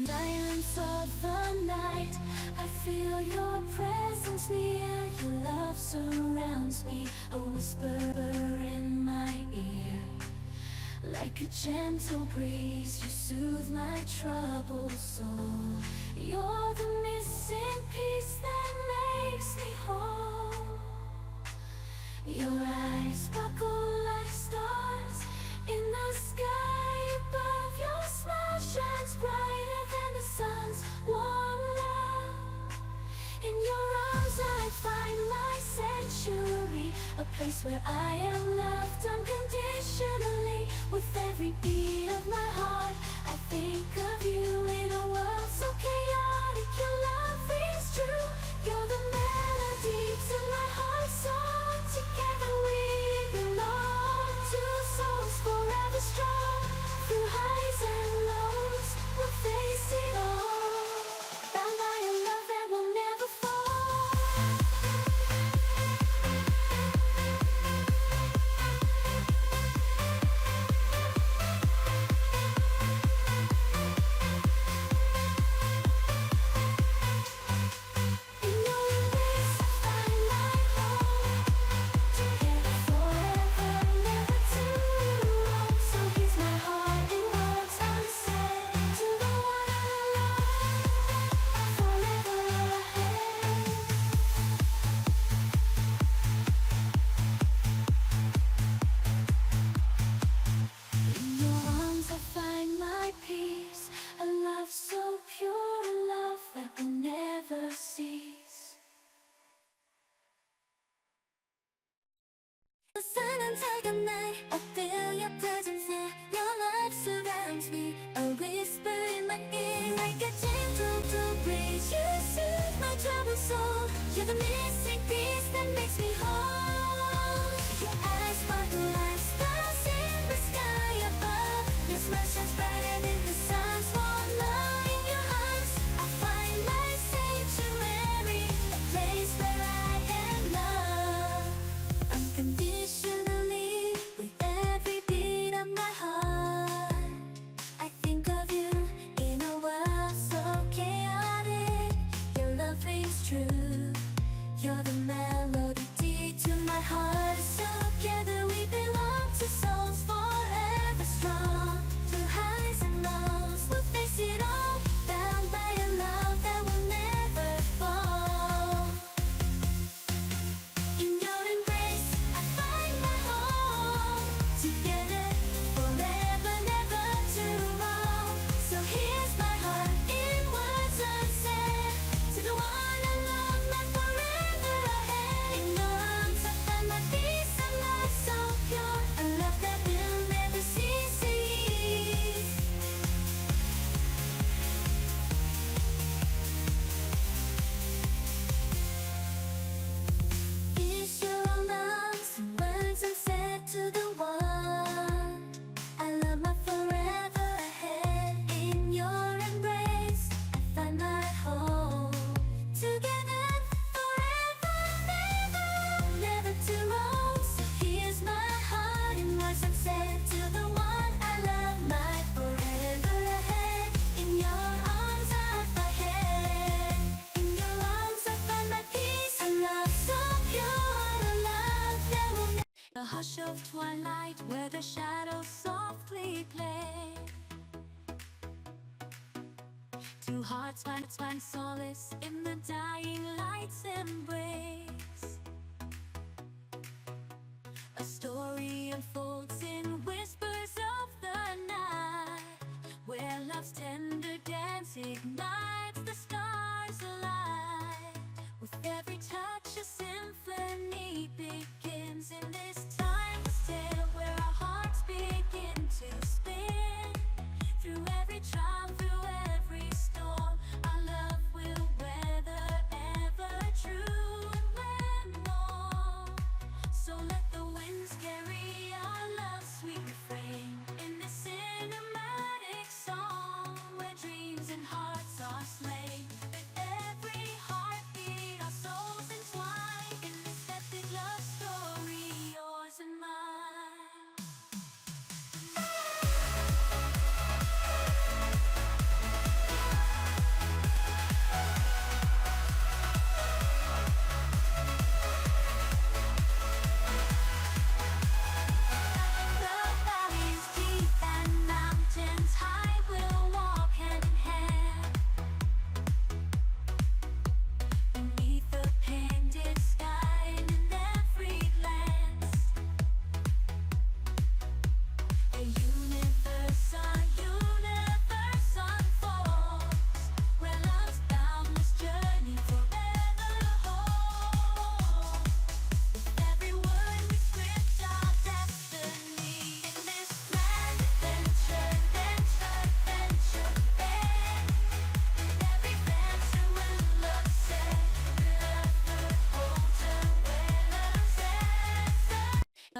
silence of the night, I feel your presence near. Your love surrounds me, a whisper in my ear. Like a gentle breeze, you soothe my troubled soul. You're the missing piece that makes me whole. Your eyes sparkle like stars in the sky above. Your smile shines brighter than the sun's warm love. In your arms I find my sanctuary, a place where I am loved unconditionally. With every beat of my heart, I think of you. In a world so chaotic, your love rings true. You're the melody to my heart's song. Together we belong, two souls forever strong. Through highs and lows, we'll face it all. Bound by a love that will never fall. In your embrace I find my home. Together forever, never too long. So here's my heart in words unsaid, to the one I love, forever ahead. In your arms I find my peace, a love so pure, a love that will never cease. The silence of the night, I feel your presence here. Your love surrounds me, a whisper in my ear. Like a gentle breeze, you soothe my troubled soul. You're the missing piece that makes me whole. Your eyes sparkle like stars in the sky above. Your smile shines brighter than the sun's warm love. In your arms I find my sanctuary, a place where I am loved unconditionally. With every beat of my heart, I think of you. In a world so chaotic, your love rings true. You're the melody to my heart. So together we belong, to souls forever strong. Through highs and lows, we'll face it all. Bound by a love that will never fall. In your embrace I find my home. Together forever, never too long. So here's my heart in words unsaid, to the one I love, my forever ahead. In your arms I find my peace, a love so pure, a love that will never cease. Is your love some words unsaid to the one I love, my forever ahead. In your embrace I find my home. Together forever, never too long. So here's my heart in words unsaid, to the one I love, my forever ahead. In your arms I find head. In your arms I find my peace, a love so pure, a love that will never. The hush of twilight, where the shadows softly play. Two hearts find solace in the dying light's embrace. A story unfolds in whispers of the night, where love's tender dance ignites the stars alight. With every touch a symphony begins in this timeless tale, where our hearts begin to spin. Through every trial, through every storm, our love will weather ever true and when warm. So let the winds carry our love's sweet refrain in this cinematic song, where dreams and hearts are slain. With every heartbeat, our souls entwine in this epic love story, yours and mine.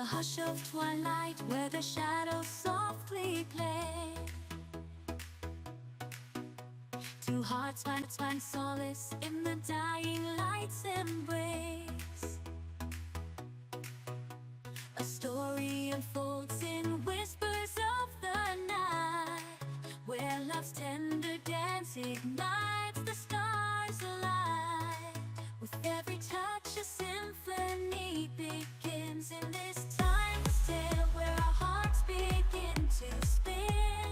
a hush of twilight where the shadows softly play. Two hearts find solace in the dying light's embrace. A story unfolds in whispers of the night, where love's tender dance ignites the stars alight. With every touch a symphony begins in this timeless tale, where our hearts begin to spin.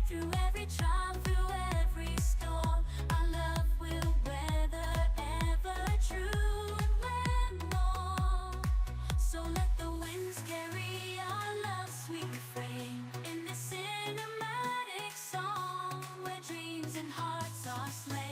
Through every trial, through every storm, our love will weather ever true and when warm. So let the winds carry our love's sweet refrain in this cinematic song, where dreams and hearts are slain.